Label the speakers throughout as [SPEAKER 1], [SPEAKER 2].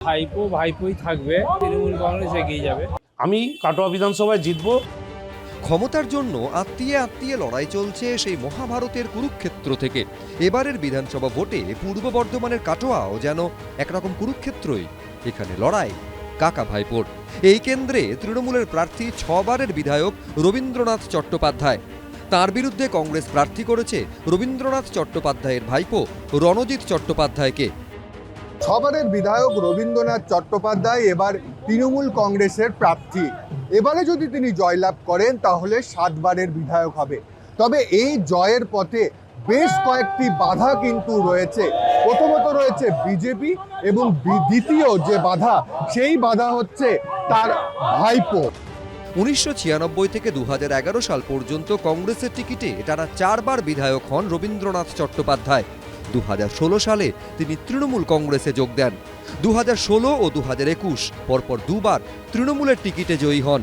[SPEAKER 1] ভাইপোই থাকবে, তৃণমূল কংগ্রেস এগিয়ে যাবে।
[SPEAKER 2] আমি কাটোয়া বিধানসভায় জিতব।
[SPEAKER 3] ক্ষমতার জন্য আত্মীয়ে আত্মীয়ে লড়াই চলছে সেই মহাভারতের কুরুক্ষেত্র থেকে এবারের বিধানসভা ভোটে পূর্ব বর্ধমানের কাটোয়াও যেন একরকম কুরুক্ষেত্রই। এখানে লড়াই কাকা ভাইপোর। এই কেন্দ্রে তৃণমূলের প্রার্থী 6 বারের বিধায়ক রবীন্দ্রনাথ চট্টোপাধ্যায়। তার বিরুদ্ধে কংগ্রেস প্রার্থী করেছে রবীন্দ্রনাথ চট্টোপাধ্যায়ের ভাইপো রণজিৎ চট্টোপাধ্যায়কে।
[SPEAKER 4] 6 বারের বিধায়ক রবীন্দ্রনাথ চট্টোপাধ্যায় এবার তৃণমূল কংগ্রেসের প্রার্থী। এবারে যদি তিনি জয়লাভ করেন তাহলে 7 বারের বিধায়ক হবে। তবে এই জয়ের পথে বেশ কয়েকটি বাধা কিন্তু রয়েছে। প্রথমত রয়েছে বিজেপি এবং দ্বিতীয় যে বাধা, সেই বাধা হচ্ছে তার ভাইপো।
[SPEAKER 3] 1996 থেকে 2011 সাল পর্যন্ত কংগ্রেসের টিকিটে টানা 4 বার বিধায়ক হন রবীন্দ্রনাথ চট্টোপাধ্যায়। 2016 সালে তিনি তৃণমূল কংগ্রেসে যোগ দেন। 2016 ও 2021 পরপর 2 বার তৃণমূলের টিকিটে জয়ী হন।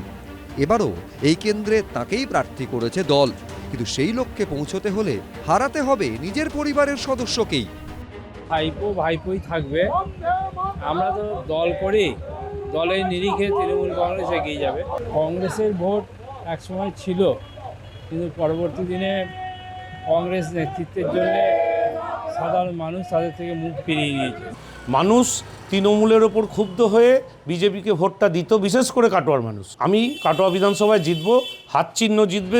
[SPEAKER 3] এবারও এই কেন্দ্রে তাকেই প্রার্থী করেছে দল, কিন্তু সেই লক্ষ্যে পৌঁছতে হলে হারাতে হবে নিজের পরিবারের সদস্যকেই।
[SPEAKER 1] ভাইপোই থাকবে। আমরা তো দল করি, দলের নিরিখে তৃণমূল কংগ্রেস এগিয়ে যাবে। কংগ্রেসের ভোট একসময় ছিল, কিন্তু পরবর্তী দিনে কংগ্রেস নেতৃত্বের জন্য সাধারণ মানুষ তাদের থেকে মুখ ফিরিয়ে নিয়েছে।
[SPEAKER 2] মানুষ তৃণমূলের ওপর ক্ষুব্ধ হয়ে বিজেপিকে ভোটটা দিত, বিশেষ করে কাটোয়ার মানুষ। আমি কাটোয়া বিধানসভায় জিতব, হাত চিহ্ন জিতবে।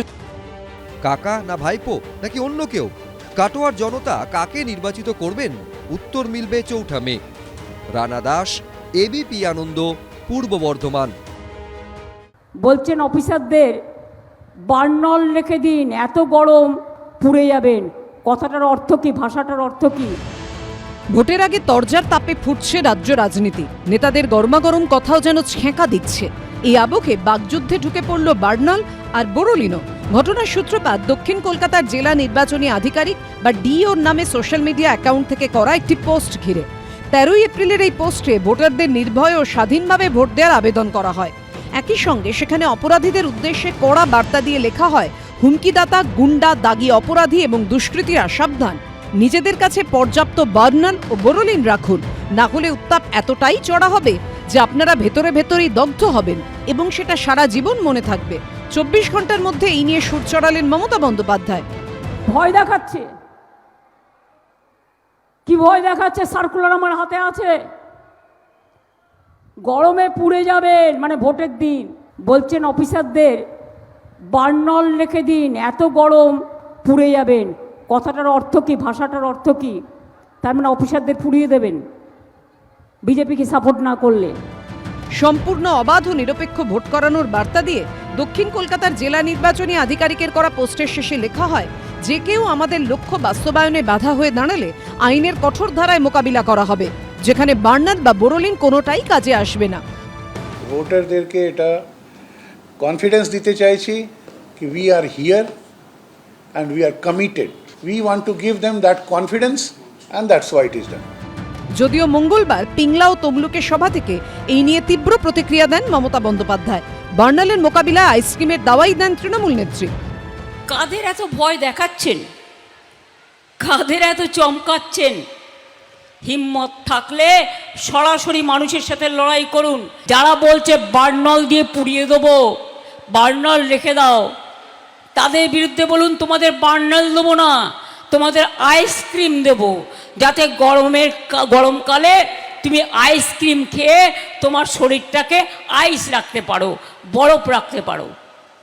[SPEAKER 3] কাকা না ভাইপো নাকি অন্য কেউ, কাটোয়ার জনতা কাকে নির্বাচিত করবেন উত্তর মিলবে 4 মে। রানা দাস, এবিপি আনন্দ, পূর্ব বর্ধমান।
[SPEAKER 5] বলছেন অফিসারদের বার্নল রেখে দিন, এত গরম পুড়ে যাবেন। কথাটার অর্থ কি? ভাষাটার অর্থ কি?
[SPEAKER 6] ভোটের আগে তরজার তাপে ফুটছে রাজ্য রাজনীতি। নেতাদের গরমাগরম কথাও যেন ছেঁকা দিচ্ছে। এই আবহে বাগযুদ্ধে ঢুকে পড়ল বার্নল আর বোরোলিনো। ঘটনার সূত্রপাত দক্ষিণ কলকাতার জেলা নির্বাচনী আধিকারিক বা ডিওর নামে সোশ্যাল মিডিয়া অ্যাকাউন্ট থেকে করা একটি পোস্ট ঘিরে। 13 এপ্রিলের এই পোস্টে ভোটারদের নির্ভয় ও স্বাধীনভাবে ভোট দেওয়ার আবেদন করা হয়। একই সঙ্গে সেখানে অপরাধীদের উদ্দেশ্যে কড়া বার্তা দিয়ে লেখা হয়, হুমকিদাতা, গুন্ডা, দাগী অপরাধী এবং দুষ্কৃতীরা সাবধান। নিজেদের কাছে পর্যাপ্ত বার্নল ও বোরোলিন রাখুন, না হলে উত্তাপ এতটাই চড়া হবে যে আপনারা ভেতরে ভেতরেই দগ্ধ হবেন এবং সেটা সারা জীবন মনে থাকবে। 24 ঘন্টার মধ্যে এই নিয়ে সুর চড়ালেন মমতা বন্দ্যোপাধ্যায়।
[SPEAKER 5] ভয় দেখাচ্ছে। কি ভয় দেখাচ্ছে? সার্কুলার আমার হাতে আছে। গরমে পুড়ে যাবেন, মানে ভোটের দিন। বলছেন অফিসারদের বার্নল রেখে দিন, এত গরম পুড়ে যাবেন। কথাটার অর্থ কি? ভাষাটার অর্থ কি? তার মানে অফিসারদের পুড়িয়ে দেবেন বিজেপিকে সাপোর্ট না করলে।
[SPEAKER 6] সম্পূর্ণ অবাধ ও নিরপেক্ষ ভোট করানোর বার্তা দিয়ে দক্ষিণ কলকাতার জেলা নির্বাচনী আধিকারিকের করা পোস্টের শেষে লেখা হয়, যে কেউ আমাদের লক্ষ্য বাস্তবায়নে বাধা হয়ে দাঁড়ালে আইনের কঠোর ধারায় মোকাবিলা করা হবে, যেখানে বার্নাল বা বোরোলিন কোনোটাই কাজে আসবে না।
[SPEAKER 7] ভোটারদেরকে এটা কনফিডেন্স দিতে চাইছি কি we are here and we are committed. We want to give them that confidence and that's why it is done.
[SPEAKER 6] যদিও মঙ্গলবার পিংলা ও তমলুকের সভা থেকে এই নিয়ে তীব্র প্রতিক্রিয়া দেন মমতা বন্দ্যোপাধ্যায়। বার্নালের মোকাবিলায় আইসক্রিমের দাওয়াই দেন তৃণমূল নেত্রী।
[SPEAKER 8] কাদের এত ভয় দেখাচ্ছেন? কাদের এত চমকাচ্ছেন? হিম্মত থাকলে সরাসরি মানুষের সাথে লড়াই করুন। যারা বলছে বার্নল দিয়ে পুড়িয়ে দেবো, বার্নল রেখে দাও, তাদের বিরুদ্ধে বলুন তোমাদের বার্নল দেবো না, তোমাদের আইসক্রিম দেবো, যাতে গরমকালে তুমি আইসক্রিম খেয়ে তোমার শরীরটাকে আইস রাখতে পারো, বরফ রাখতে পারো।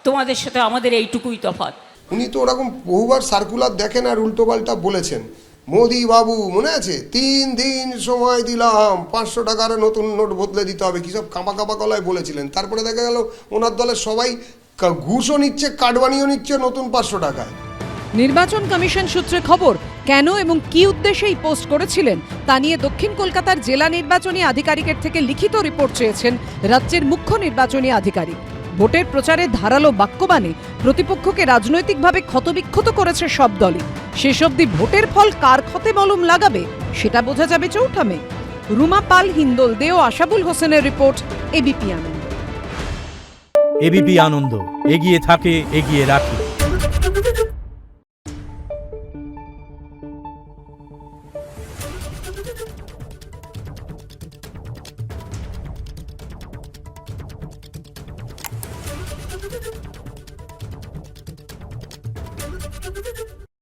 [SPEAKER 8] তোমাদের সাথে আমাদের এইটুকুই তফাৎ।
[SPEAKER 9] উনি তো ওরকম বহুবার সার্কুলার দেখেন আর উল্টোপাল্টা বলেছেন। মোদি বাবু মনে আছে, 3 দিন সময় দিলাম, 500 টাকার নতুন নোট বদলে দিতে হবে, কি সব কাঁপা কাঁপা গলায় বলেছিলেন। তারপরে দেখা গেল ওনার দলের সবাই ঘুষও নিচ্ছে, কাটবানিও নিচ্ছে নতুন 500 টাকায়।
[SPEAKER 6] নির্বাচন কমিশন সূত্রে খবর, কেন এবং কি উদ্দেশ্যে এই পোস্ট করেছিলেন তা নিয়ে দক্ষিণ কলকাতার জেলা নির্বাচনী আধিকারিকের থেকে লিখিত রিপোর্ট চেয়েছেন রাজ্যের মুখ্য নির্বাচনী আধিকারিক। ভোটের প্রচারে ধারালো বাক্যবাণে প্রতিপক্ষকে রাজনৈতিকভাবে ক্ষতবিক্ষত করেছে সব দলই। শেষ অবধি ভোটের ফল কার ক্ষতে মলম লাগাবে সেটা বোঝা যাবে 4 মে। রুমা পাল, হিন্দোল দে ও আশাবুল হোসেনের রিপোর্ট, এবিপি আনন্দ।
[SPEAKER 10] এবিপি আনন্দ, এগিয়ে থাকে, এগিয়ে রাখে।